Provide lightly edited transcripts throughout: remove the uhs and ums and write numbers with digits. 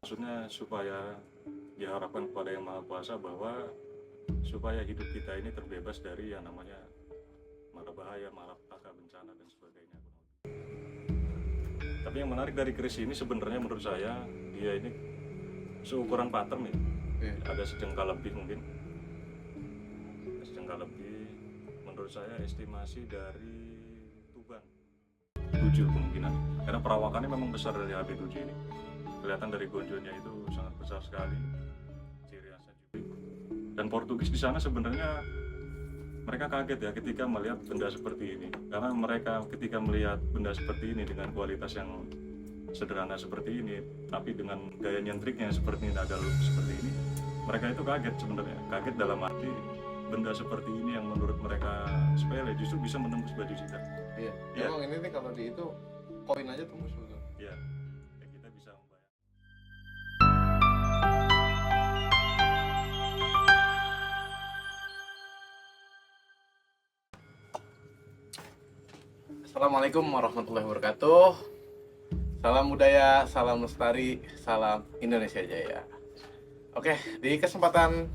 Maksudnya supaya diharapkan kepada Yang Maha Kuasa bahwa supaya hidup kita ini terbebas dari yang namanya mara bahaya, malapetaka, bencana dan sebagainya. Tapi yang menarik dari keris ini sebenarnya menurut saya dia ini seukuran pattern ya. Ada sejengkal lebih mungkin. Sejengkal lebih menurut saya estimasi dari Tuban 7 kemungkinan. Karena perawakannya memang besar dari HB7 ini. Kelihatan dari gonjonya itu sangat besar sekali. Ciri khasnya juga. Dan Portugis di sana sebenarnya mereka kaget ya ketika melihat benda seperti ini. Karena mereka ketika melihat benda seperti ini dengan kualitas yang sederhana seperti ini, tapi dengan gaya nyentriknya seperti ini, agak lurus seperti ini, mereka itu kaget sebenarnya. Kaget dalam arti benda seperti ini yang menurut mereka sepele justru bisa menembus baju kita. Iya. Ya. Emang ini nih kalau di itu koin aja tembus betul. Ya, ya kita bisa membayar. Assalamualaikum warahmatullahi wabarakatuh. Salam budaya, salam lestari, salam Indonesia Jaya. Oke, di kesempatan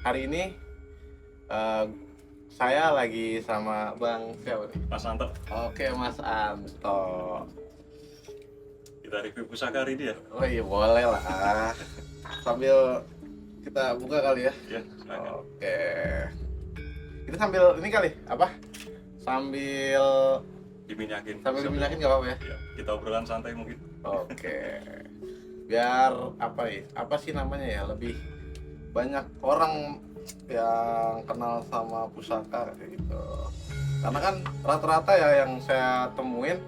hari ini saya lagi sama Bang siapa nih? Mas Anto, Oke, Mas Anto. kita review pusaka hari ini ya? Oh iya boleh lah. Sambil kita buka kali ya. Ya, silakan. Oke. Kita sambil ini kali apa? Sambil Diminyakin. diminyakin nggak apa-apa ya? Ya, kita obrolan santai mungkin. Oke. Biar apa ya? Apa sih namanya ya? Lebih banyak orang yang kenal sama pusaka kayak gitu. Karena kan rata-rata ya yang saya temuin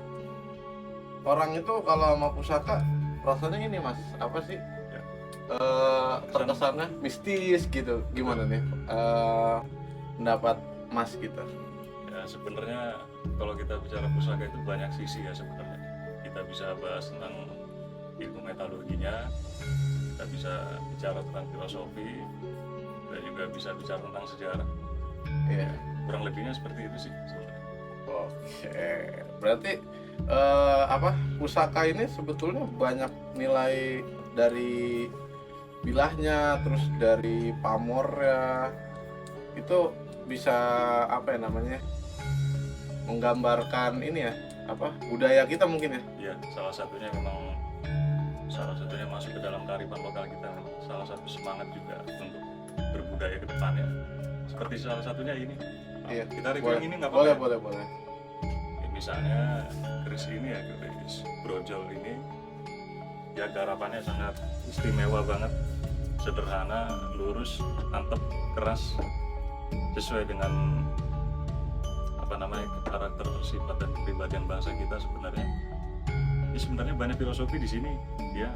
orang itu kalau sama pusaka rasanya ini Mas, apa sih? Ya. Terkesannya mistis gitu. Gimana nih? Pendapat Mas gitu. Ya, sebenarnya kalau kita bicara pusaka itu banyak sisi ya sebenarnya. Kita bisa bahas tentang ilmu metalurginya, kita bisa bicara tentang filosofi, kita juga bisa bicara tentang sejarah. Iya. Kurang lebihnya seperti itu sih sebenarnya. Oke. Berarti apa? Pusaka ini sebetulnya banyak nilai dari bilahnya, terus dari pamornya. Itu bisa apa ya namanya? Menggambarkan ini ya, apa? Budaya kita mungkin ya. Ya, salah satunya masuk ke dalam kearifan lokal kita. Salah satu semangat juga untuk berbudaya ke depannya. Seperti salah satunya ini. Iya. Kita review Boleh. yang ini nggak apa-apa. Boleh, ya? boleh. Ya, misalnya keris ini ya, keris brojol ini ya garapannya sangat istimewa banget, sederhana, lurus, mantep, keras, sesuai dengan apa namanya karakter, sifat dan kepribadian bangsa kita sebenarnya. Ini sebenarnya banyak filosofi di sini. Ya,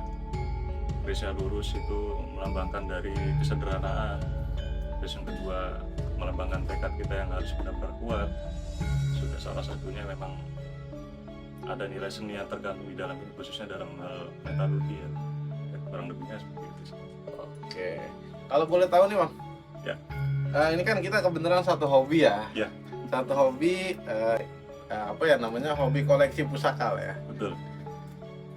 kerisnya lurus itu melambangkan dari kesederhanaan. Terus yang kedua melambangkan tekad kita yang harus benar-benar kuat. Sudah salah satunya memang ada nilai seni yang terkandung di dalam ini, khususnya dalam hal metalurgi ya. Ya, kurang lebihnya seperti itu sih. Oke. Kalau boleh tahu nih, Bang. Ya. Ini kan kita kebenaran satu hobi ya. Ya. Satu hobi apa ya namanya? Hobi koleksi pusaka lah ya. Betul.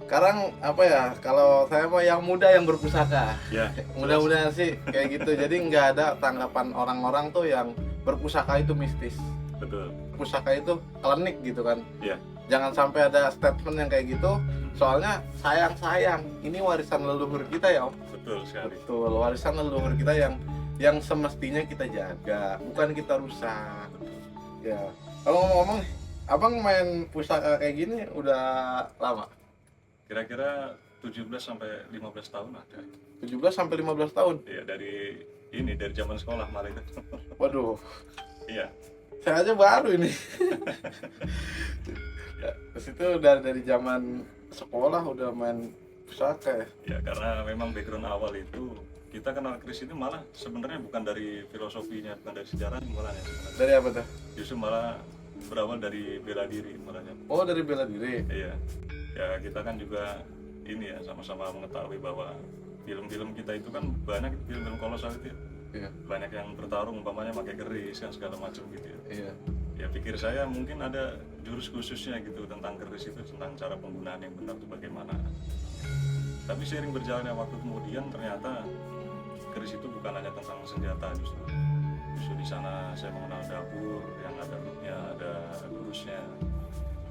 Sekarang apa ya? Kalau saya mah yang muda yang berpusaka. Ya. Mudah-mudahan sih kayak gitu. Jadi nggak ada tanggapan orang-orang tuh yang berpusaka itu mistis. Betul. Pusaka itu klinik gitu kan. Ya. Jangan sampai ada statement yang kayak gitu. Soalnya sayang ini warisan leluhur kita ya Om. Betul sekali. Betul, warisan leluhur kita yang semestinya kita jaga, bukan kita rusak. Ya. Kalau ngomong-ngomong, Abang main pusaka kayak gini udah lama? Kira-kira 17 sampai 15 tahun ada. 17 sampai 15 tahun. Iya, dari zaman sekolah malah itu. Waduh, Iya. saya aja baru ini. Ya, terus itu dari zaman sekolah udah main pusaka ya. Ya, karena memang background awal itu kita kenal keris itu malah sebenarnya bukan dari filosofinya, bukan dari sejarahnya malah ya sebenarnya. Dari apa tuh? Justru malah berawal dari bela diri malahnya. Oh, dari bela diri. Iya. Ya, kita kan juga ini ya sama-sama mengetahui bahwa film-film kita itu kan banyak film-film kolosal itu ya. Iya. Banyak yang bertarung umpamanya pakai keris kan segala macam gitu ya. Iya. Ya pikir saya mungkin ada jurus khususnya gitu tentang keris itu, tentang cara penggunaan yang benar itu bagaimana. Tapi seiring berjalannya waktu kemudian ternyata keris itu bukan hanya tentang senjata, justru di sana saya mengenal dapur yang ada looknya, ada lurusnya.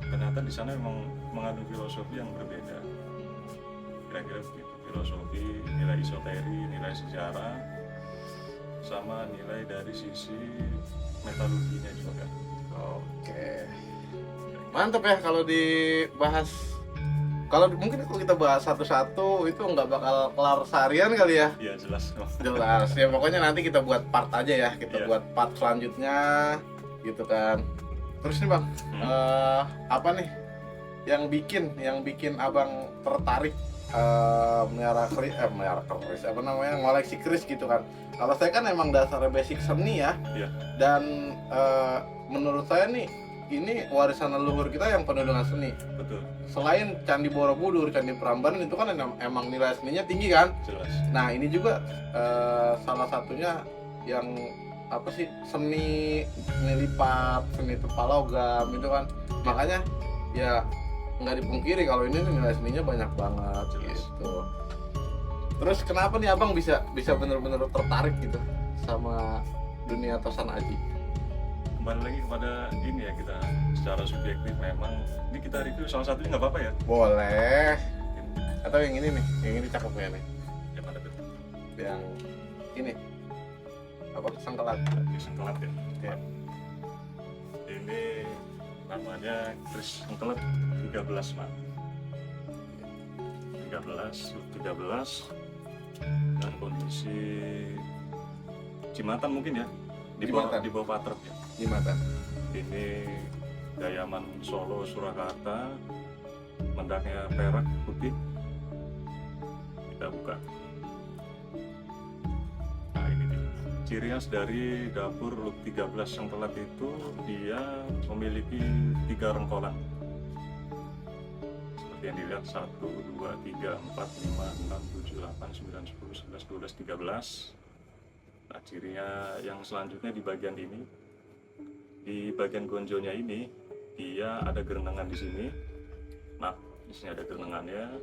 Ternyata di sana memang mengandung filosofi yang berbeda, kira-kira begitu. Filosofi, nilai isoteri, nilai sejarah, sama nilai dari sisi metalurginya juga. Oke, mantap ya kalau dibahas. Kalau mungkin kalau kita bahas satu-satu itu nggak bakal kelar seharian kali ya. Iya jelas. Jelas ya, pokoknya nanti kita buat part aja ya, kita Iya. buat part selanjutnya gitu kan. Terus nih bang, apa nih yang bikin abang tertarik melihara keris, apa namanya, ngoleksi keris gitu kan? Kalau saya kan emang dasarnya basic seni ya. Iya. Dan menurut saya nih ini warisan leluhur kita yang penuh dengan seni. Betul, Selain Candi Borobudur, Candi Prambanan itu kan emang nilai seninya tinggi kan. jelas. Nah ini juga salah satunya yang apa sih, seni lipat, seni tepal logam itu kan. Makanya ya nggak dipungkiri kalau ini nilai seninya banyak banget gitu. Terus kenapa nih abang bisa bener-bener tertarik gitu sama dunia tosan aji? Kembali lagi kepada ini ya, kita secara subjektif memang ini kita review salah satunya nggak apa-apa ya. Boleh. Atau yang ini nih, yang ini cakep ya nih, Yang mana tuh? yang ini apa, sengkelat. Sengkelat ya. Ya. Ini namanya keris sengkelat 13 Mak. 13 dan kondisi Jimatan mungkin ya, Jimatan. di bawah Patrep ya. Jimatan. Ini Dayaman Solo Surakarta, mendaknya perak putih. Kita buka. Nah ini dia. Ciri khas dari dapur Look 13 Sengkelat itu dia memiliki 3 rengkolan. Seperti yang dilihat 1, 2, 3, 4, 5, 6, 7, 8, 9, 10, 11, 12, 13. Nah cirinya yang selanjutnya di bagian ini, di bagian gonjonya ini dia ada gerenengan di sini. Nah di sini ada gerenengannya.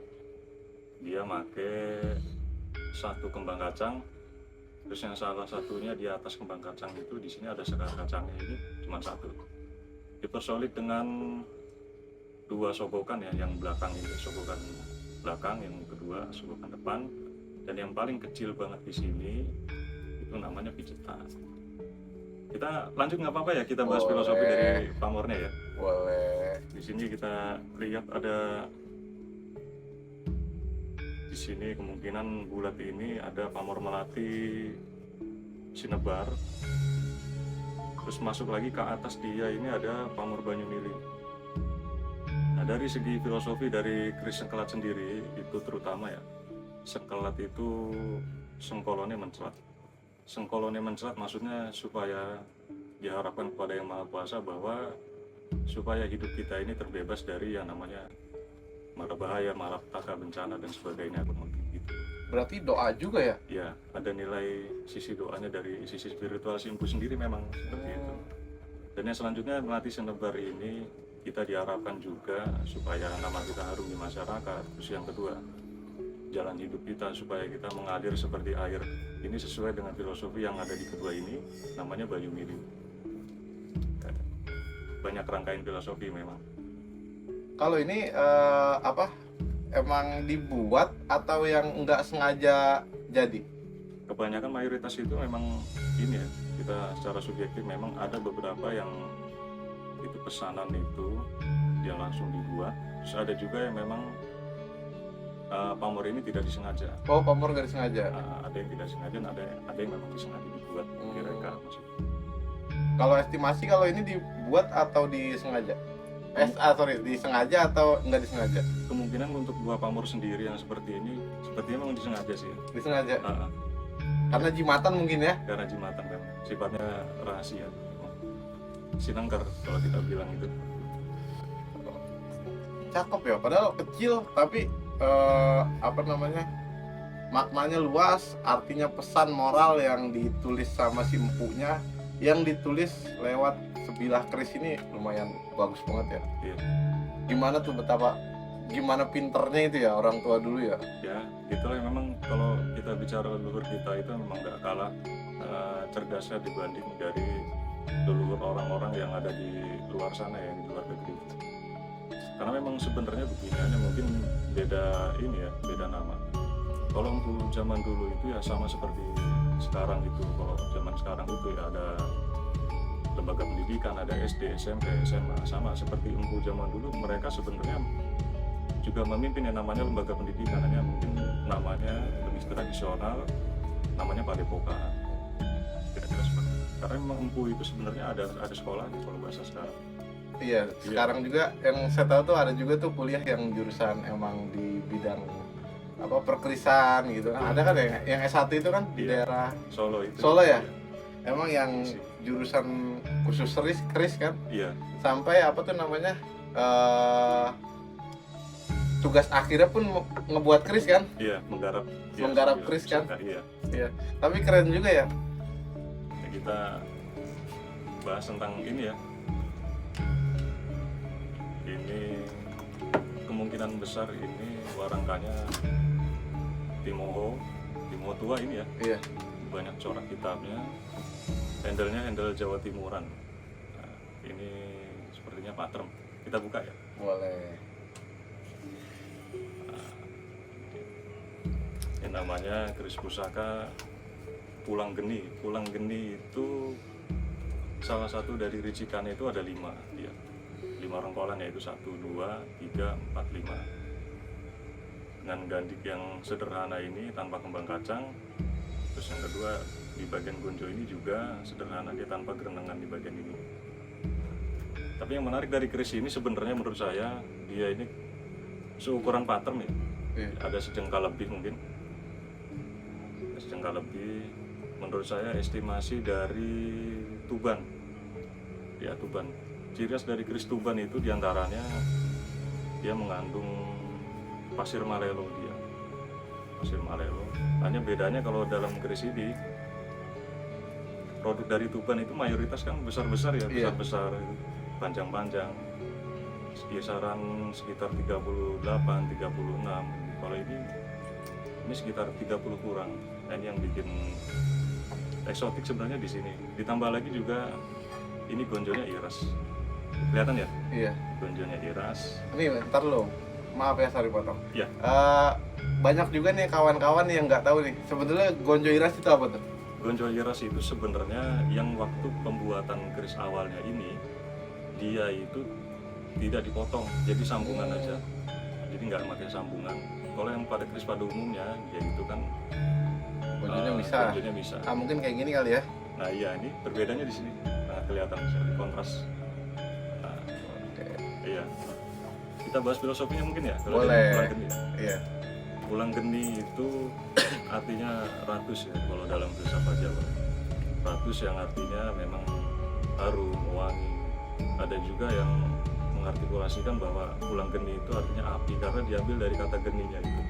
Dia pakai 1 kembang kacang. Terus yang salah satunya di atas kembang kacang itu di sini ada sekar kacangnya, ini cuma 1. Dipersolid dengan 2 sogokan ya, yang belakang ini sogokan belakang, yang kedua sogokan depan, dan yang paling kecil banget di sini itu namanya pijetan. Kita lanjut nggak apa-apa ya, kita bahas Boleh. filosofi dari pamornya ya. Boleh. Di sini kita lihat ada, di sini kemungkinan bulat ini ada pamor melati sinebar. Terus masuk lagi ke atas dia ini ada pamor Banyumili. Nah dari segi filosofi dari keris sengkelat sendiri itu terutama ya, sengkelat itu sengkolone mencrat. Sengkolone mencrat maksudnya supaya diharapkan kepada Yang Maha Kuasa bahwa supaya hidup kita ini terbebas dari yang namanya mara bahaya, malapetaka, bencana dan sebagainya, gitu. Berarti doa juga ya? Ya, ada nilai sisi doanya dari sisi spiritual si empu sendiri memang seperti itu. Dan yang selanjutnya melati sinebar ini kita diharapkan juga supaya nama kita harum di masyarakat. Terus yang kedua, jalan hidup kita supaya kita mengalir seperti air. Ini sesuai dengan filosofi yang ada di kedua ini, namanya Banyumili. Banyak rangkaian filosofi memang. Kalau ini apa, emang dibuat atau yang nggak sengaja jadi? Kebanyakan mayoritas itu memang ini ya, kita secara subjektif memang ada beberapa yang itu pesanan itu dia langsung dibuat. Terus ada juga yang memang pamor ini tidak disengaja. Oh, pamor nggak disengaja. Ada yang tidak sengaja, ada yang memang disengaja dibuat direka. Kalau estimasi kalau ini dibuat atau disengaja? Disengaja atau nggak disengaja? Kemungkinan untuk buah pamor sendiri yang seperti ini, sepertinya memang disengaja sih. Disengaja. Ah, Karena jimatan mungkin ya? karena jimatan kan, sifatnya rahasia. Sinengker kalau kita bilang itu. Cakep ya, padahal kecil tapi apa namanya, maknanya luas, artinya pesan moral yang ditulis sama si empunya, yang ditulis lewat sebilah keris ini lumayan bagus banget ya. Iya. Gimana tuh betapa gimana pinternya itu ya orang tua dulu ya. Ya itulah yang memang kalau kita bicara leluhur kita itu memang nggak kalah cerdasnya dibanding dari leluhur orang-orang yang ada di luar sana ya, di luar negeri. Karena memang sebenarnya begini, hanya mungkin beda ini ya, beda nama. Kalau empu zaman dulu itu ya sama seperti sekarang gitu. Kalau zaman sekarang itu ya ada lembaga pendidikan, ada SD, SMP, SMA, sama seperti empu zaman dulu. Mereka sebenarnya juga memimpin yang namanya lembaga pendidikan, hanya mungkin namanya lebih tradisional, namanya padepokan. Kira-kira seperti itu. Karena memang empu itu sebenarnya ada sekolahnya kalau bahasa sekarang. Iya, sekarang juga yang saya tahu tuh ada juga tuh kuliah yang jurusan emang di bidang apa perkerisan gitu kan. Ada kan ya yang S1 itu kan di Iya. daerah Solo itu. Solo ya? Iya. Emang yang jurusan khusus keris kan, Iya. sampai apa tuh namanya tugas akhirnya pun ngebuat keris kan. Iya, menggarap. Iya, Menggarap iya, keris kan? Iya. Iya, tapi keren juga ya. Ya, kita bahas tentang ini ya. Ini kemungkinan besar ini warangkanya Timoho tua ini ya. Iya. Banyak corak kitabnya. Handle Jawa Timuran. Nah, ini sepertinya patrem. Kita buka ya. Boleh. Ini namanya keris pusaka Pulang Geni. Pulang Geni itu salah satu dari ricikannya itu ada 5 ya. 5 rengkolan, yaitu 1, 2, 3, 4, 5. Dengan gandik yang sederhana ini tanpa kembang kacang. Terus yang kedua di bagian gonjo ini juga sederhana, dia tanpa gerenengan di bagian ini. Tapi yang menarik dari keris ini sebenarnya menurut saya, dia ini seukuran pattern ya. Iya. Ada sejengkal lebih mungkin. Sejengkal lebih. Menurut saya estimasi dari Tuban. Ya, Tuban. Ciri khas dari keris Tuban itu diantaranya dia mengandung pasir malelo dia. Pasir malelo. Hanya bedanya kalau dalam keris ini produk dari Tuban itu mayoritas kan besar-besar ya, Iya. besar-besar, panjang-panjang, kisaran sekitar 38, 36. Kalau ini sekitar 30 kurang. Nah, ini yang bikin eksotik sebenarnya di sini. Ditambah lagi juga ini gonjonya iras. Kelihatan ya? Iya. Gonjonya iras. Ini ntar lo, maaf ya sorry potong. Iya. Banyak juga nih kawan-kawan yang nggak tahu nih sebetulnya gonjo iras itu apa tuh? Gonjo iras itu sebenarnya yang waktu pembuatan keris awalnya ini dia itu tidak dipotong, jadi sambungan aja. Jadi nggak pakai sambungan. Kalau yang pada keris pada umumnya dia itu kan Gonjonya bisa. gonjonya bisa. Mungkin kayak gini kali ya. Nah iya, ini perbedaannya di sini. Nah, kelihatan sekali kontras. Nah, iya. Kita bahas filosofinya mungkin ya. Kalau Boleh. dari Pulang Geni ya. Iya. Pulang Geni itu artinya ratus ya kalau dalam filsafat Jawa. Ratus yang artinya memang harum, wangi. Ada juga yang mengartikulasikan bahwa Pulang Geni itu artinya api karena diambil dari kata geninya itu.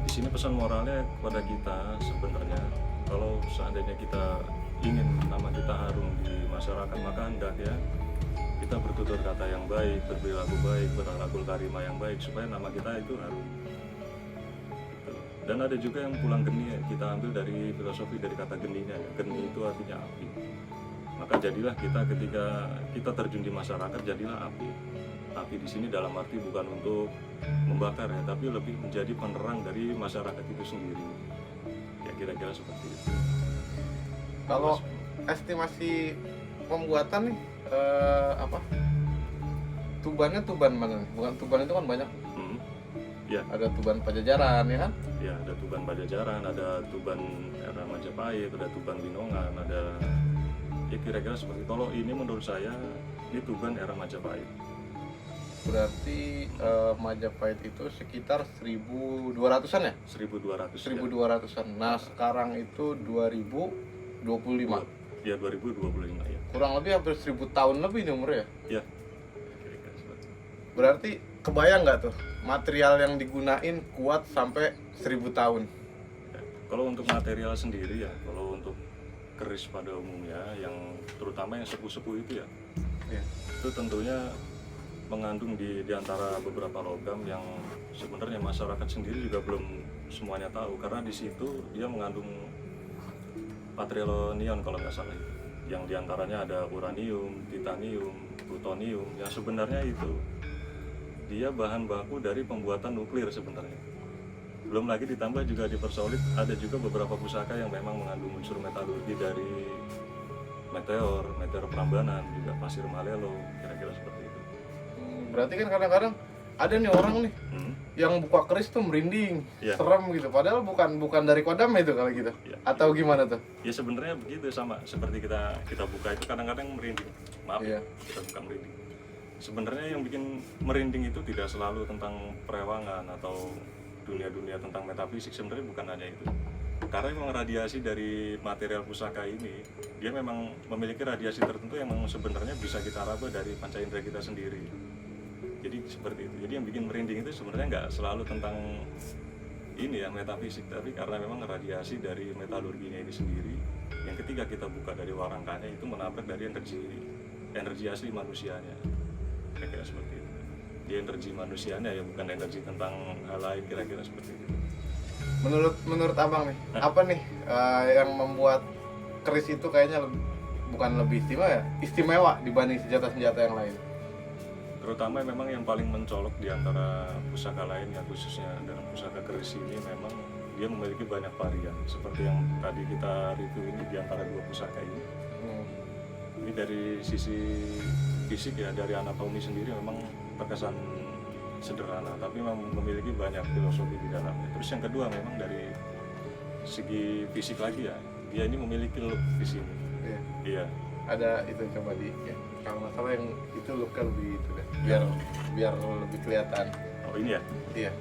Di sini pesan moralnya kepada kita sebenarnya, kalau seandainya kita ingin nama kita harum di masyarakat, maka hendaknya kita bertutur kata yang baik, berperilaku baik, berakhlakul karimah yang baik supaya nama kita itu harum. Gitu. Dan ada juga yang Pulang Geni ya, kita ambil dari filosofi dari kata geninya ya. Geni itu artinya api. Maka jadilah kita ketika kita terjun di masyarakat, jadilah api. Api di sini dalam arti bukan untuk membakar ya, tapi lebih menjadi penerang dari masyarakat itu sendiri. Ya kira-kira seperti itu. Kalau estimasi pembuatan nih apa? Tubannya tuban mana nih? Bukan tuban itu kan banyak. Ya. Ada tuban Pajajaran ya kan? Ya, ada Tuban Pajajaran, ada Tuban era Majapahit, ada Tuban Binongan, ada ya kira-kira seperti itu. Kalau ini menurut saya ini Tuban era Majapahit. Berarti Majapahit itu sekitar 1200-an ya? 1200. 1200-an. Nah, sekarang itu 2025. Ya 2025 ya. Kurang lebih hampir 1000 tahun lebih nih umurnya. Ya. Kira-kira seperti itu. Berarti kebayang nggak tuh material yang digunain kuat sampai 1000 tahun? Ya. Kalau untuk material sendiri ya, kalau untuk keris pada umumnya yang terutama yang sepuh-sepuh itu ya. Iya. Itu tentunya mengandung di antara beberapa logam yang sebenarnya masyarakat sendiri juga belum semuanya tahu, karena di situ dia mengandung material kalau nggak salah, yang diantaranya ada uranium, titanium, plutonium, yang sebenarnya itu dia bahan baku dari pembuatan nuklir sebenarnya. Belum lagi ditambah juga dipersolid ada juga beberapa pusaka yang memang mengandung unsur metalurgi dari meteor Prambanan, juga pasir Malelo, kira-kira seperti itu. Berarti kan kadang-kadang ada nih orang nih yang buka keris tuh merinding, serem gitu. Padahal bukan dari kodam itu kalau gitu. Atau gimana tuh? Ya sebenarnya begitu, sama seperti kita buka itu kadang-kadang merinding. Maaf, kita buka merinding. Sebenarnya yang bikin merinding itu tidak selalu tentang perewangan atau dunia-dunia tentang metafisik, sebenarnya bukan hanya itu. Karena memang radiasi dari material pusaka ini, dia memang memiliki radiasi tertentu yang memang sebenarnya bisa kita raba dari panca indera kita sendiri. Jadi seperti itu. Jadi yang bikin merinding itu sebenarnya nggak selalu tentang ini ya metafisik, tapi karena memang radiasi dari metalurginya ini sendiri, yang ketika kita buka dari warangkanya itu menabrak dari energi asli manusianya, kira-kira seperti itu. Dia energi manusianya ya, bukan energi tentang hal lain, kira-kira seperti itu. Menurut abang nih, apa nih yang membuat keris itu kayaknya bukan lebih istimewa dibanding senjata-senjata yang lain? Terutama memang yang paling mencolok di antara pusaka lain, ya khususnya dalam pusaka keris ini, memang dia memiliki banyak varian. Seperti yang tadi kita review ini di antara dua pusaka ini. Ini dari sisi fisik ya, dari anatomi sendiri memang terkesan sederhana, tapi memang memiliki banyak filosofi di dalamnya. Terus yang kedua memang dari segi fisik lagi ya, dia ini memiliki look di sini. Iya. Ada itu coba kalau nggak salah yang itu looknya lebih itu deh, biar lebih kelihatan. Oh ini ya? Iya.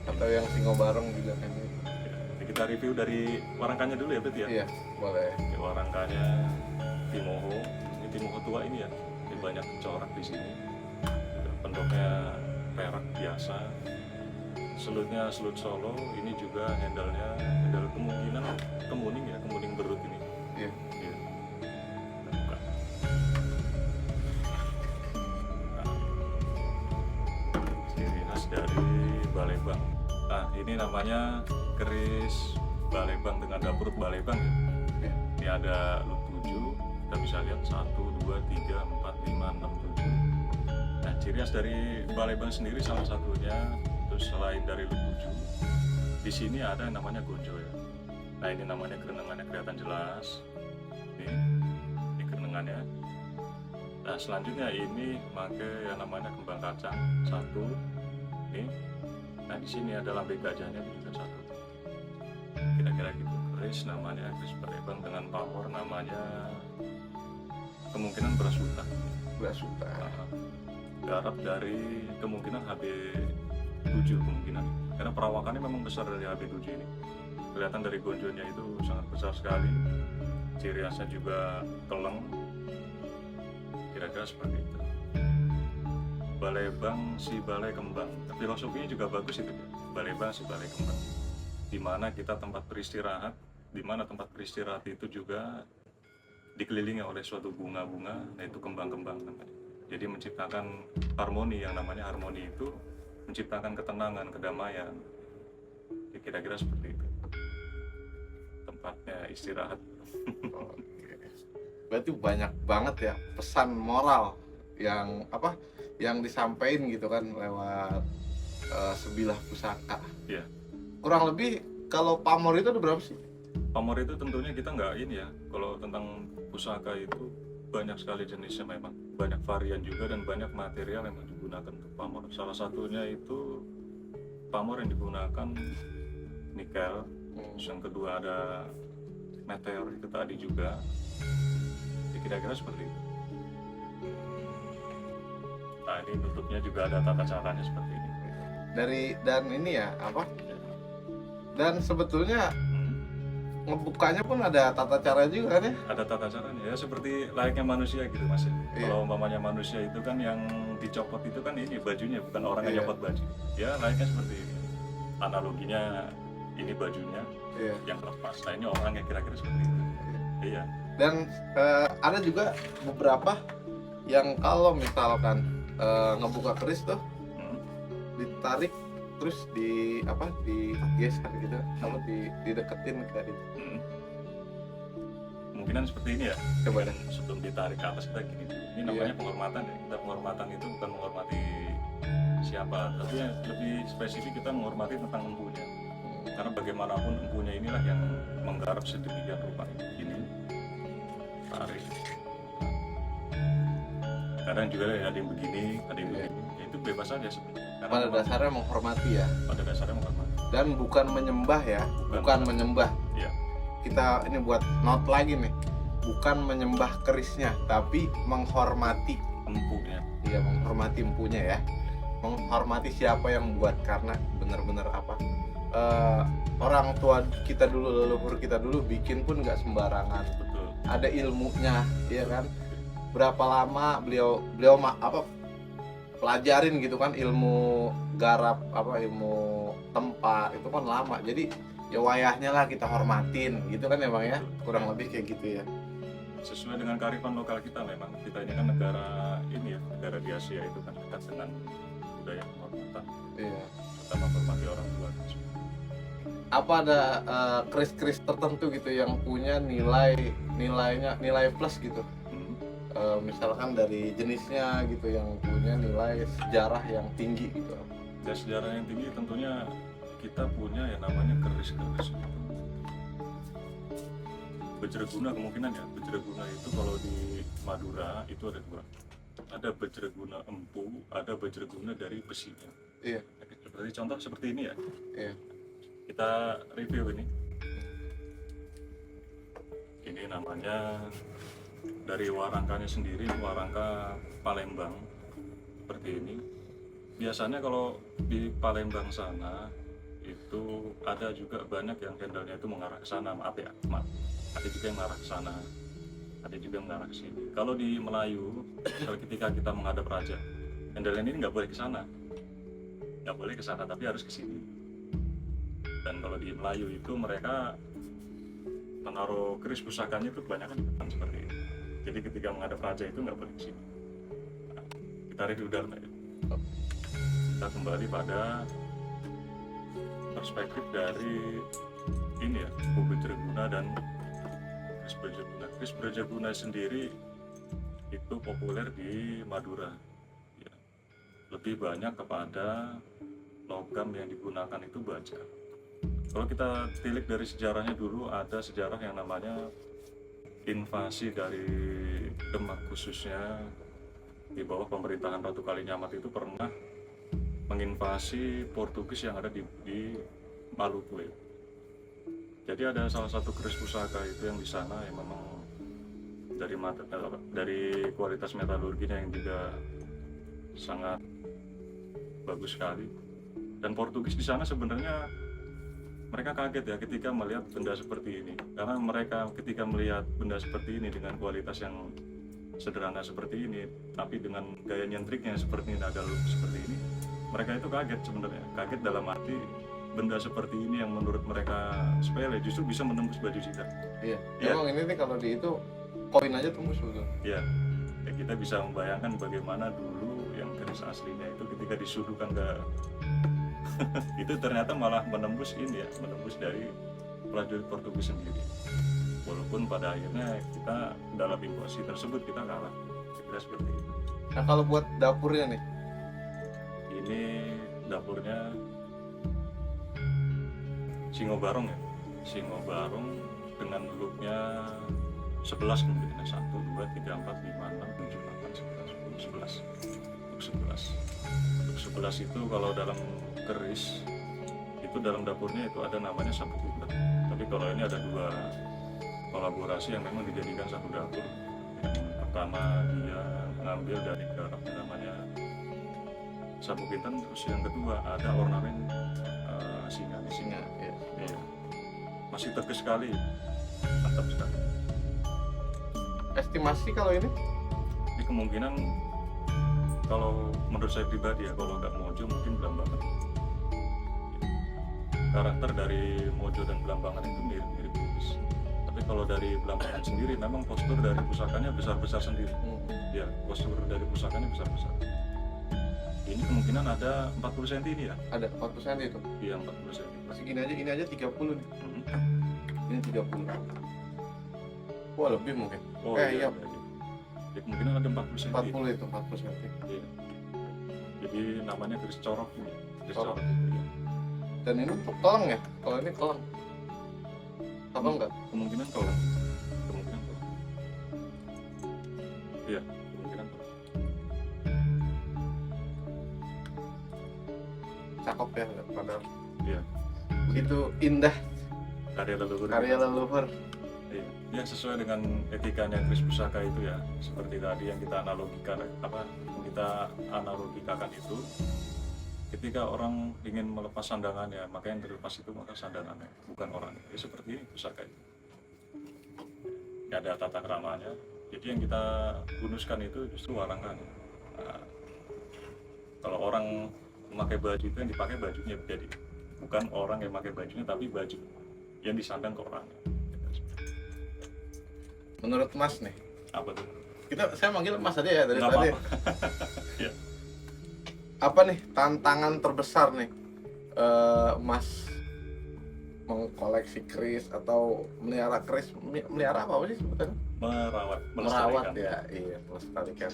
Atau yang singo barong juga kan. Ya, kita review dari warangkanya dulu ya berarti ya? Iya, boleh. Di warangkanya Timoho, ini Timoho tua ini ya, ini banyak corak di sini. Pendoknya perak biasa, selutnya selut Solo, ini juga handle-nya handle kemungkinan kemuning berut ini. Iya. Ciri khas dari Balebang. Nah, ini namanya keris Balebang dengan dapur Balebang ya. Ini ada lut 7, kita bisa lihat 1, 2, 3, 4, 5, 6, 7. Nah, ciri khas dari Balebang sendiri salah satunya, terus selain dari lut 7, di sini ada yang namanya gonjo ya. Nah, ini namanya kerenengannya kelihatan jelas. Ini kerenengannya. Nah, selanjutnya ini pakai yang namanya kembang kacang 1. Ini. Nah, di sini ada lambe gajahnya juga 1. Kira-kira gitu. Keris namanya keris Balebang dengan pamor namanya kemungkinan Brasuta. Garap dari kemungkinan HB7 kemungkinan. Karena perawakannya memang besar dari HB7 ini. Kelihatan dari gonjonya itu sangat besar sekali. Ciri khasnya juga keleng. Kira-kira seperti itu. Balebang si balai kembang. Filosofinya juga bagus itu. Balebang si balai kembang. Di mana kita tempat beristirahat, di mana tempat beristirahat itu juga dikelilingi oleh suatu bunga-bunga, yaitu kembang-kembang namanya. Jadi menciptakan harmoni, yang namanya harmoni itu menciptakan ketenangan, kedamaian. Ya, kira-kira seperti itu. Tempatnya istirahat. Berarti banyak banget ya pesan moral yang disampaikan gitu kan lewat sebilah pusaka. Iya. Kurang lebih kalau pamor itu ada berapa sih? Pamor itu tentunya kita nggak ini ya. Kalau tentang pusaka itu banyak sekali jenisnya, memang banyak varian juga dan banyak material yang digunakan untuk pamor. Salah satunya itu pamor yang digunakan nikel. Yang kedua ada meteor itu tadi juga. Ya, kira-kira seperti itu. Nah, ini tutupnya juga ada tata caranya seperti ini. Dan ini ya dan sebetulnya ngebukanya pun ada tata cara juga kan ya? Ada tata caranya ya, seperti layaknya manusia gitu mas ya. Kalau umpamanya manusia itu kan yang dicopot itu kan ini bajunya, bukan orang yang copot baju. Ya layaknya seperti ini. Analoginya ini bajunya yang lepas. Nah, ini orangnya kira-kira seperti itu. Iya. Dan ada juga beberapa yang kalau misalkan ngebuka keris tuh Hmm. ditarik terus di apa digesek gitu apa dideketin kayak gitu. Hmm. Kemungkinan seperti ini ya. Coba Dan sebelum ditarik ke atas kita gini dulu. Ini namanya penghormatan ya. Kita penghormatan itu bukan menghormati siapa, tapi yang lebih spesifik kita menghormati tentang empunya. Karena bagaimanapun empunya inilah yang menggarap sedemikian rupa ini. Tarik. Kadang juga ada yang begini, ada yang begini. Ya, itu bebas aja sebenarnya. Karena Pada memang dasarnya menghormati ya, pada dasarnya menghormati. dan bukan menyembah ya, bukan menyembah. Iya. Kita ini buat note lagi nih, bukan menyembah kerisnya tapi menghormati. Empunya. Iya, menghormati empunya ya, menghormati siapa yang buat, karena benar-benar apa orang tua kita dulu, leluhur kita dulu bikin pun nggak sembarangan, Betul. ada ilmunya ya kan. Berapa lama beliau pelajarin gitu kan, ilmu garap ilmu tempat itu kan lama, jadi ya wayahnya lah kita hormatin gitu kan ya Bang ya, kurang lebih kayak gitu ya. Sesuai dengan kearifan lokal kita, memang kita ini kan negara ini ya, negara di Asia itu kan dekat dengan budaya penghormatan, Iya. kita menghormati orang tua. Apa ada keris-keris tertentu gitu yang punya nilai plus gitu? Misalkan dari jenisnya gitu yang punya nilai sejarah yang tinggi gitu. Dan sejarah yang tinggi tentunya kita punya yang namanya keris-keris itu. Bejreguna kemungkinan ya. Bejreguna itu kalau di Madura itu ada dua. Ada Bejreguna empu, ada Bejreguna dari besinya. Iya. Seperti contoh seperti ini ya. Iya. Kita review ini. Ini namanya dari warangkanya sendiri, warangka Palembang seperti ini. Biasanya kalau di Palembang sana itu ada juga banyak yang candlenya itu mengarah ke sana, maaf. Ada juga yang mengarah ke sana, ada juga yang mengarah ke sini. Kalau di Melayu, ketika kita menghadap raja, candlenya ini nggak boleh ke sana, tapi harus ke sini. Dan kalau di Melayu itu mereka menaruh keris pusakanya itu kebanyakan di depan seperti ini. Jadi ketika menghadap raja itu nggak boleh ke sini. Nah, kita review dalam ya. Kita kembali pada perspektif dari ini ya, Bejreguna dan keris Bejreguna. Keris Bejreguna sendiri itu populer di Madura. Ya. Lebih banyak kepada logam yang digunakan itu baja. Kalau kita tilik dari sejarahnya dulu, ada sejarah yang namanya invasi dari Demak, khususnya di bawah pemerintahan Ratu Kalinyamat itu pernah menginvasi Portugis yang ada di Maluku. Jadi ada salah satu keris pusaka itu yang di sana yang memang dari kualitas metalurginya yang juga sangat bagus sekali. Dan Portugis di sana sebenarnya mereka kaget ya ketika melihat benda seperti ini, karena mereka ketika melihat benda seperti ini dengan kualitas yang sederhana seperti ini, tapi dengan gaya nyentriknya seperti ini, ada look seperti ini, mereka itu kaget sebenarnya. Kaget dalam arti benda seperti ini yang menurut mereka sepele justru bisa menembus baju kita. Iya. Ya. Emang ini nih kalau di itu koin aja tembus betul. Ya, kita bisa membayangkan bagaimana dulu yang keris aslinya itu ketika disuduhkan ke itu ternyata malah menembus ini ya, menembus dari prajurit Portugis sendiri. Walaupun pada akhirnya kita dalam invasi tersebut kita kalah, kira seperti itu. Nah kalau buat dapurnya nih, Ini dapurnya Singobarong ya, Singobarong dengan looknya 11 mungkin, 1, 2, 3, 4, 5, 6, 7, 8, 9, 10, 11. Untuk 11 itu kalau dalam keris itu dalam dapurnya itu ada namanya sapu kutet. Tapi kalau ini ada dua kolaborasi yang memang dijadikan satu dapur. Yang pertama dia mengambil dari garap namanya sapu kinten, terus yang kedua ada ornamen singa. ya. Iya. Masih tegas sekali, mantap sekali. Estimasi kalau ini? Ini kemungkinan kalau menurut saya pribadi ya, kalau nggak Mojo mungkin Belambangan. Karakter dari Mojo dan Belambangan itu mirip-mirip tipis. Tapi Tapi kalau dari Belambangan sendiri memang postur dari pusakanya besar-besar sendiri. Ya, postur dari pusakanya besar-besar. Ini kemungkinan ada 40 cm ini ya? Ada 40 cm itu. Iya, 40 cm. Masih ini aja 30 nih. Mhm. Ini 30. Wah, lebih mungkin. Oh iya. iya. Ya, kemungkinan ada 40 cm. 40 itu, 40 cm. Iya. Jadi namanya keris corok ini. Keris Corok. corok itu ya. Dan ini keleng ya? Kalau ini keleng. Apa enggak? Kemungkinan kalau kemungkinan kalau iya kemungkinan kalau Cakep ya, padahal. iya Begitu indah karya leluhur karya leluhur. iya. Ya sesuai dengan etikanya keris pusaka itu ya, seperti tadi yang kita analogikakan itu, ketika orang ingin melepas sandangannya, maka yang terlepas itu maka sandangannya, bukan orangnya. Ya seperti pusaka itu, ada tata keramanya. Jadi yang kita gunuskan itu justru warangan. Nah, kalau orang memakai baju itu yang dipakai bajunya, jadi bukan orang yang pakai bajunya tapi baju yang disandang ke orangnya. Menurut Mas nih, Apa tuh? saya manggil Mas aja ya dari Nggak tadi. apa-apa. Iya. Apa nih tantangan terbesar nih Mas mengkoleksi keris atau melihara keris? Melihara apa sih sebutannya? Merawat, Merawat melestarikan. ya, iya, melestarikan.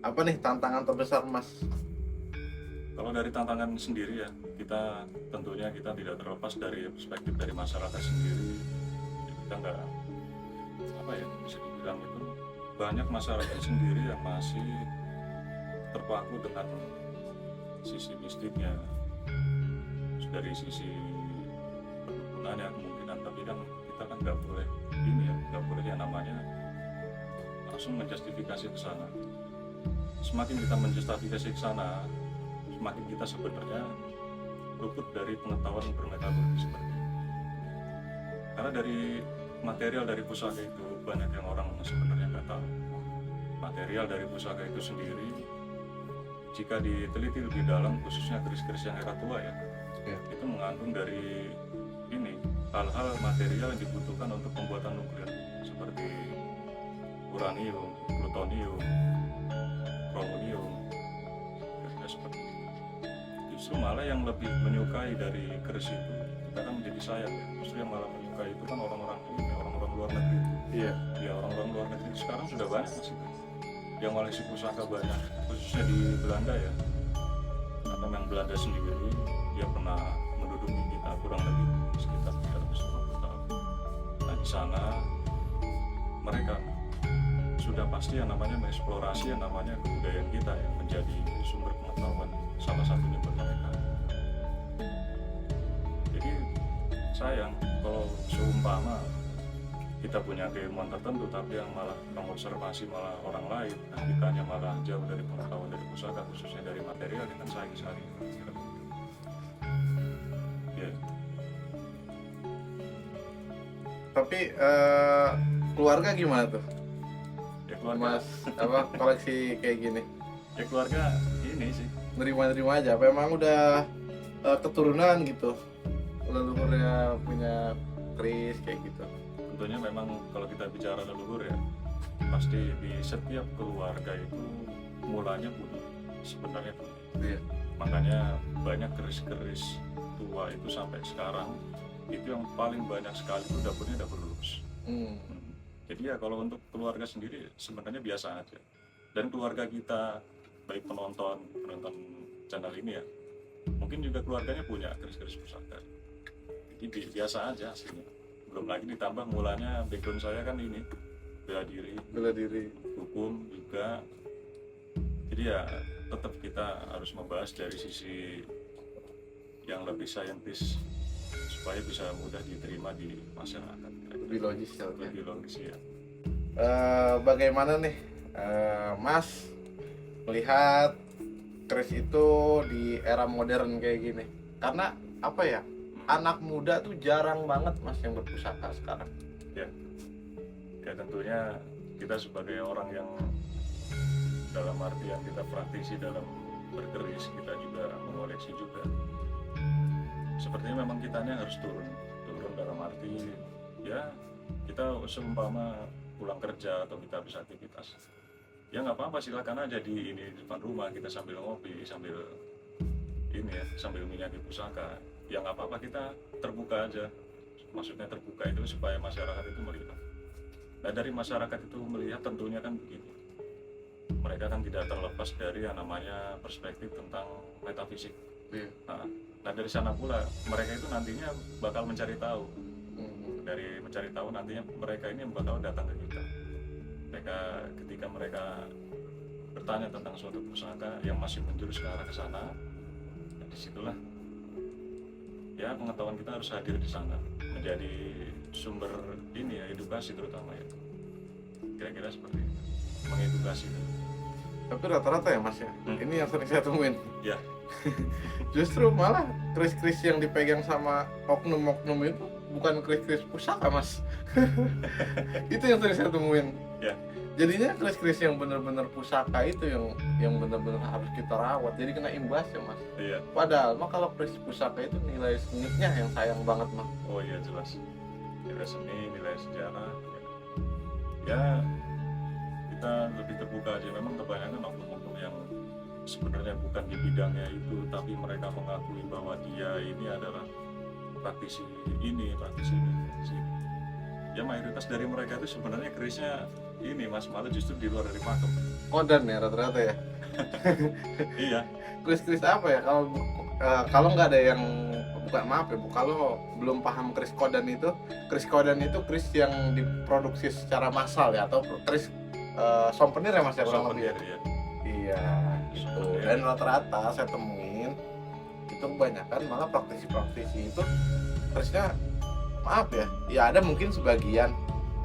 Apa nih tantangan terbesar Mas? Kalau dari tantangan sendiri ya, kita tentunya kita tidak terlepas dari perspektif dari masyarakat sendiri. Kita nggak bisa dibilang itu banyak masyarakat sendiri yang masih terpaku dengan sisi mistiknya, dari sisi perkebunan kemungkinan, tapi kan kita kan nggak boleh yang namanya langsung menjustifikasi ke sana. Semakin kita menjustifikasi ke sana, semakin kita sebenarnya luput dari pengetahuan bermetodologi seperti itu. Karena dari material dari pusaka itu banyak yang orang sebenarnya nggak tahu. Material dari pusaka itu sendiri, jika diteliti lebih dalam, khususnya keris-keris yang era tua ya, itu mengandung dari hal-hal material yang dibutuhkan untuk pembuatan nuklir seperti uranium, plutonium, kromonium, kira-kira seperti itu. Justru malah yang lebih menyukai dari keris itu, kita kan menjadi sayang ya. Justru yang malah menyukai itu kan orang-orang luar negeri. Iya. Ya orang-orang luar negeri sekarang sudah banyak mas itu yang koleksi pusaka banyak, khususnya di Belanda ya. Karena memang Belanda sendiri dia pernah menduduki kita kurang lebih sekitar 350 tahun. Nah di sana mereka sudah pasti yang namanya mengeksplorasi yang namanya kebudayaan kita yang menjadi sumber pengetahuan salah satunya buat mereka. Jadi sayang kalau seumpama kita punya keilmuan tertentu tapi yang malah mengobservasi malah orang lain, nah kitanya malah jauh dari pengetahuan dari pusaka, khususnya dari material, dengan sayang sekali. Ya. Tapi keluarga gimana tuh? Ya keluarga, Mas koleksi kayak gini? ya keluarga ini sih. Nerima-nerima aja. Apa emang udah keturunan gitu? Leluhurnya punya keris kayak gitu? Tentunya memang kalau kita bicara leluhur ya, pasti di setiap keluarga itu mulanya punya, sebenarnya punya. Iya. Makanya banyak keris-keris tua itu sampai sekarang itu yang paling banyak sekali itu dapurnya dapur lurus. Jadi ya kalau untuk keluarga sendiri sebenarnya biasa aja. Dan keluarga kita, baik penonton channel ini ya, mungkin juga keluarganya punya keris-keris pusaka. Jadi biasa aja hasilnya. Belum lagi ditambah mulanya background saya kan ini bela diri, hukum juga. Jadi ya tetap kita harus membahas dari sisi yang lebih saintis supaya bisa mudah diterima di masyarakat. Lebih logis ya. Lebih logis ya. Bagaimana nih Mas melihat keris itu di era modern kayak gini? Karena apa ya? Anak muda tuh jarang banget mas yang berpusaka sekarang. Ya tentunya kita sebagai orang yang dalam artian kita praktisi dalam berkeris, kita juga mengoleksi juga. Sepertinya memang kitanya harus turun dalam arti ya kita seumpama pulang kerja atau kita habis aktivitas, ya nggak apa-apa, silakan aja di depan rumah kita sambil ngopi, sambil ini ya, sambil minyaki pusaka, ya nggak apa-apa, kita terbuka aja. Maksudnya terbuka itu supaya masyarakat itu melihat. Nah dari masyarakat itu melihat tentunya kan begini, mereka kan tidak terlepas dari yang namanya perspektif tentang metafisik. Iya. Nah dari sana pula mereka itu nantinya bakal mencari tahu. Dari mencari tahu nantinya mereka ini bakal datang ke kita. Ketika mereka bertanya tentang suatu pusaka yang masih menjurus ke arah ke sana, nah, disitulah ya pengetahuan kita harus hadir di sana, menjadi sumber ini ya, edukasi terutama itu. Kira-kira seperti itu, mengedukasi. Tapi rata-rata ya mas ya, ini yang sering saya temuin. Ya. Justru malah keris-keris yang dipegang sama oknum-oknum itu bukan keris-keris pusaka mas. Itu yang sering saya temuin. Ya. Jadinya keris-keris yang benar-benar pusaka itu yang benar-benar harus kita rawat, jadi kena imbas ya mas. Iya. Padahal mah kalau keris pusaka itu nilai seninya yang sayang banget mah. Oh iya jelas. Nilai seni, nilai sejarah. Ya kita lebih terbuka aja. Memang kebanyakan oknum-oknum yang sebenarnya bukan di bidangnya itu, tapi mereka mengakui bahwa dia ini adalah praktisi ini, praktisi ini. Ya mayoritas dari mereka itu sebenarnya kerisnya ini mas, malah justru di luar dari pakem. Kodan ya rata-rata ya. Iya. Keris-keris apa ya, kalau nggak ada yang maaf ya bu, kalau belum paham keris kodan itu keris yang diproduksi secara massal ya, atau keris souvenir ya mas ya, kurang lebih. Ya. Iya gitu. Dan rata-rata saya temuin itu kebanyakan malah praktisi-praktisi itu kerisnya, maaf ya ada mungkin sebagian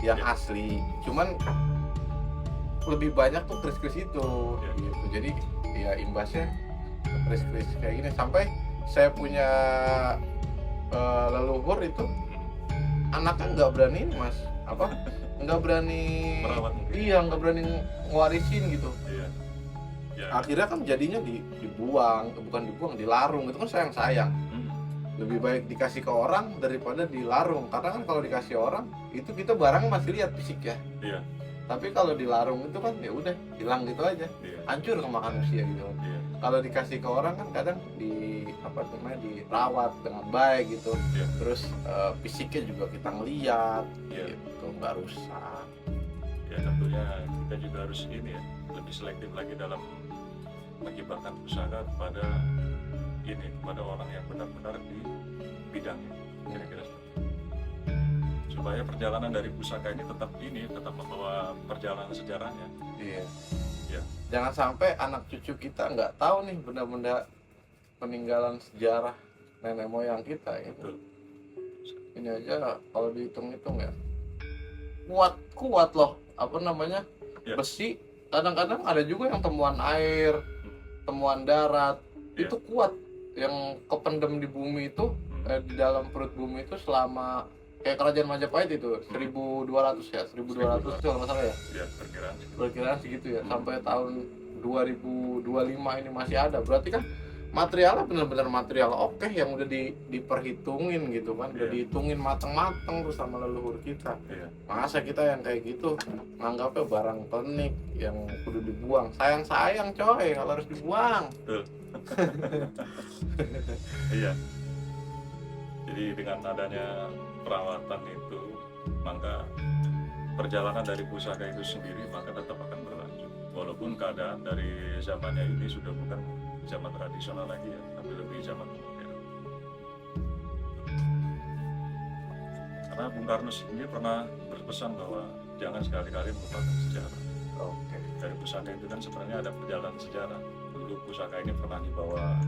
yang asli, cuman lebih banyak tuh keris-keris itu gitu. Jadi ya imbasnya keris-keris kayak gini. Sampai saya punya leluhur itu anaknya nggak berani mas, nggak berani merawat, nggak berani ngewarisin gitu. Iya. Ya. Akhirnya kan jadinya dibuang, bukan dibuang, dilarung. Itu kan sayang. Lebih baik dikasih ke orang daripada dilarung, karena kan kalau dikasih orang itu kita barang masih lihat fisik ya. Iya. Tapi kalau dilarung itu kan ya udah hilang gitu aja, hancur kemakan usia gitu. Iya. Kalau dikasih ke orang kan kadang dirawat dengan baik gitu. Iya. Terus fisiknya juga kita ngeliat, Iya. gitu, nggak rusak. Ya tentunya kita juga harus ini ya, lebih selektif lagi dalam menyebarkan pusaka kepada orang yang benar-benar di bidangnya, kira-kira seperti itu. Supaya perjalanan dari pusaka ini tetap membawa perjalanan sejarahnya. Iya. Ya. Jangan sampai anak cucu kita nggak tahu nih benda-benda peninggalan sejarah nenek moyang kita gitu. Betul. Ini aja kalau dihitung-hitung ya kuat loh, Ya. besi. Kadang-kadang ada juga yang temuan air, temuan darat, Ya. itu kuat, yang kependem di bumi itu, di dalam perut bumi itu selama kayak kerajaan Majapahit itu 1200 ya, 1200 kalau nggak salah ya. Ya, Perkiraan segitu ya. Sampai tahun 2025 ini masih ada. Berarti kan materialnya benar-benar material oke yang udah diperhitungin gitu kan, udah dihitungin mateng-mateng terus sama leluhur kita. Masa kita yang kayak gitu nganggapnya barang klinik yang kudu dibuang? Sayang coy kalau harus dibuang. Betul. Iya. Jadi dengan adanya perawatan itu, maka perjalanan dari pusaka itu sendiri maka tetap akan berlanjut. Walaupun keadaan dari zamannya ini sudah bukan zaman tradisional lagi ya, tapi lebih zaman modern. Karena Bung Karno sendiri pernah berpesan bahwa jangan sekali-kali melupakan sejarah. Oke. Dari pusaka itu kan sebenarnya ada perjalanan sejarah. Dulu pusaka ini pernah dibawa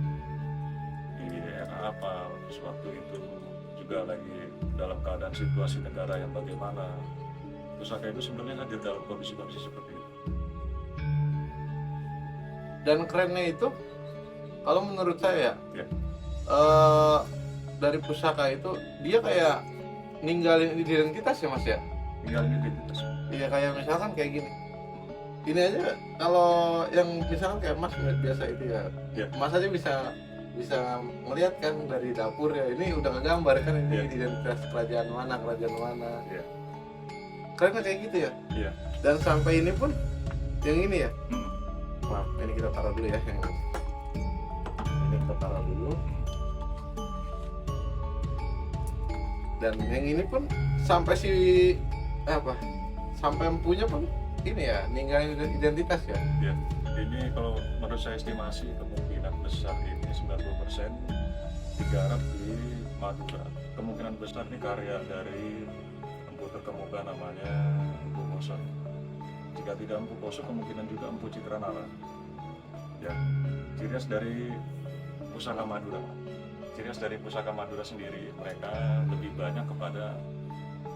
di era apa, waktu itu juga lagi dalam keadaan situasi negara yang bagaimana. Pusaka itu sebenarnya hadir dalam kondisi-kondisi seperti itu. Dan kerennya itu, kalau menurut saya Ya. dari pusaka itu dia kayak ninggalin identitas ya mas ya. Ninggalin identitas. Iya, kayak misalkan kayak gini. Ini aja kalau yang misalkan kayak mas biasa itu ya. Mas aja bisa ngelihat kan dari dapur ya, ini udah ngegambar kan ini Ya. identitas kerajaan mana. Ya. kerennya kayak gitu ya. Iya. Dan sampai ini pun yang ini ya, Hmm. maaf ini kita taruh dulu ya, yang ini kita taruh dulu. Dan yang ini pun sampai si sampai empunya pun ini ya, ninggalin identitas ya. Ya, ini kalau menurut saya estimasi kemungkinan besar ini 90% digarap di Madura. Kemungkinan besar ini karya dari Empu Terkemuka namanya Empu Koso. Jika tidak Empu Koso, kemungkinan juga Empu Citranala. Ya, ciri khas dari pusaka Madura. Ciri khas dari pusaka Madura sendiri, mereka lebih banyak kepada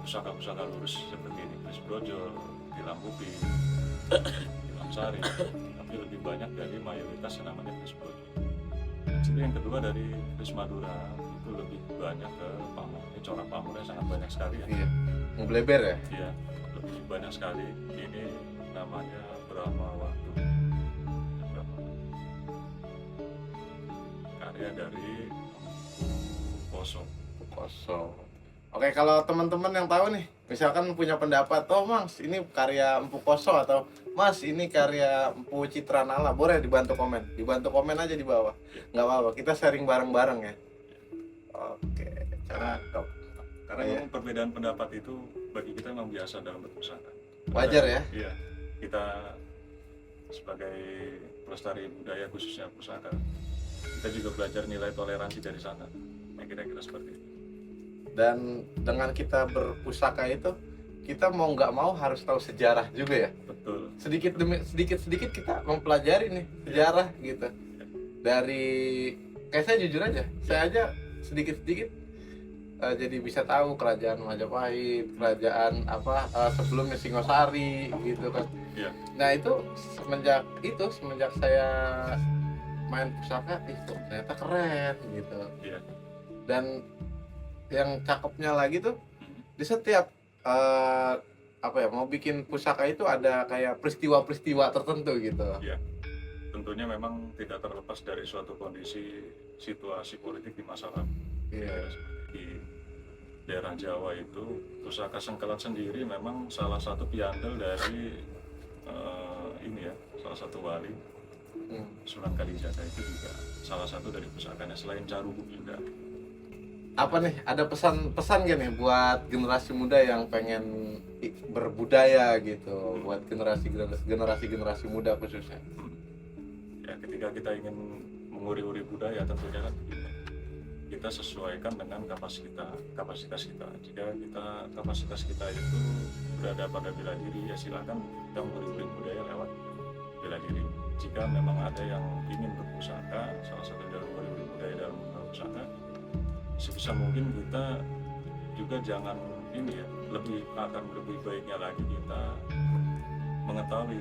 pusaka-pusaka lurus seperti ini, Kris Brojol, Tilam Upi, Tilam Sari, tapi lebih banyak dari mayoritas yang namanya Kris Brojol. Ciri yang kedua dari Kris Madura itu lebih banyak ke pamor. Ini corak pamornya sangat banyak sekali ya. Iya, ngebleber ya. Iya, lebih banyak sekali. Ini namanya Brahma Waktu. Karya dari Kosong. Kosong. Oke, kalau teman-teman yang tahu nih, misalkan punya pendapat, oh Mas, ini karya Empu Koso atau Mas, ini karya Empu Citranala, boleh dibantu komen aja di bawah. Nggak apa-apa, kita sharing bareng-bareng ya. Oke, cakep. Karena Iya. memang perbedaan pendapat itu bagi kita memang biasa dalam berpusaka. Wajar ya? Iya, kita sebagai pelestari budaya khususnya pusaka, kita juga belajar nilai toleransi dari sana. Nah, kira-kira seperti itu. Dan dengan kita berpusaka itu, kita mau nggak mau harus tahu sejarah juga ya. Betul. Sedikit demi sedikit kita mempelajari nih sejarah gitu. Dari kayak saya jujur aja, saya aja sedikit-sedikit jadi bisa tahu kerajaan Majapahit, kerajaan sebelumnya Singosari gitu kan. Iya. Nah itu semenjak saya main pusaka itu ternyata keren gitu. Iya. Dan yang cakepnya lagi tuh Hmm. di setiap mau bikin pusaka itu ada kayak peristiwa-peristiwa tertentu gitu. Iya. Tentunya memang tidak terlepas dari suatu kondisi situasi politik di masa lalu. Iya. Di daerah Jawa itu pusaka Sengkelat sendiri memang salah satu piandel dari salah satu wali Sunan Kalijaga itu juga salah satu dari pusakanya selain Carubuk juga. Apa nih, ada pesan-pesan gak nih buat generasi muda yang pengen berbudaya gitu, buat generasi muda khususnya? Ya, ketika kita ingin menguri-uri budaya tentunya kan begini, kita sesuaikan dengan kapasitas kita. Jika kapasitas kita itu berada pada bela diri, ya silakan kita menguri-uri budaya lewat bela diri. Jika memang ada yang ingin berpusaka, salah satu dari menguri-uri budaya dalam berpusaka, sebisa mungkin kita juga jangan akan lebih baiknya lagi kita mengetahui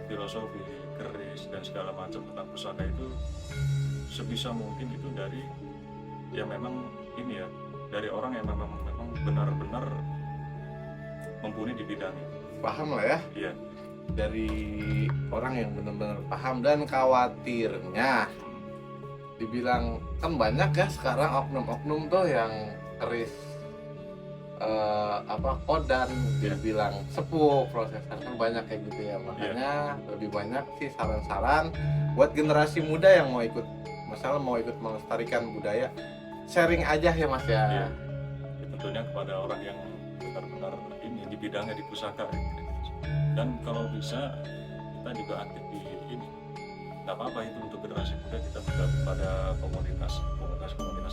filosofi, keris dan segala macam tentang pusaka itu sebisa mungkin itu dari dari orang yang memang benar-benar mumpuni di bidang itu. Paham lah ya, Iya. dari orang yang benar-benar paham. Dan khawatirnya dibilang kan banyak ya sekarang oknum-oknum tuh yang keris kodan dibilang sepuh prosesor, kan banyak kayak gitu ya. Makanya lebih banyak sih saran-saran buat generasi muda yang mau ikut melestarikan budaya, sharing aja ya Mas ya. Iya. Ya, tentunya kepada orang yang benar-benar di bidangnya di pusaka gitu. Dan kalau bisa kita juga aktif di ini, nggak apa-apa itu untuk generasi muda kita bergabung pada komunitas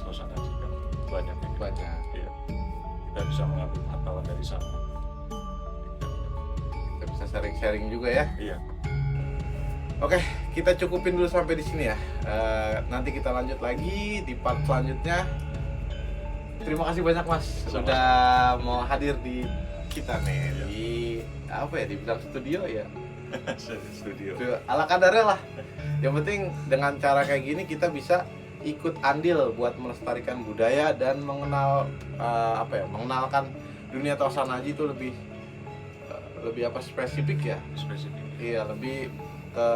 Losana juga banyak ya. Banyak. Iya. Kita bisa mengambil pengetahuan dari sana. Kita bisa sharing-sharing juga ya. Iya. Oke, kita cukupin dulu sampai di sini ya. Nanti kita lanjut lagi di part selanjutnya. Terima kasih banyak Mas sudah mau hadir di kita nih. Iya. Dibilang studio ya. Studio. Ala kadarnya lah. Yang penting dengan cara kayak gini kita bisa ikut andil buat melestarikan budaya dan mengenalkan dunia Tosanaji itu lebih spesifik ya. Spesifik. Iya, lebih ke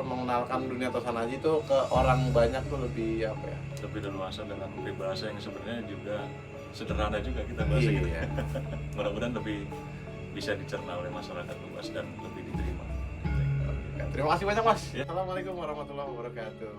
mengenalkan dunia Tosanaji itu ke orang banyak tuh lebih Lebih leluasa dengan peribahasa yang sebenarnya juga sederhana juga kita bahasa gitu. Iya. Mudah-mudahan lebih bisa dicerna oleh masyarakat luas dan lebih diterima. Terima kasih banyak Mas. Ya. Assalamualaikum warahmatullahi wabarakatuh.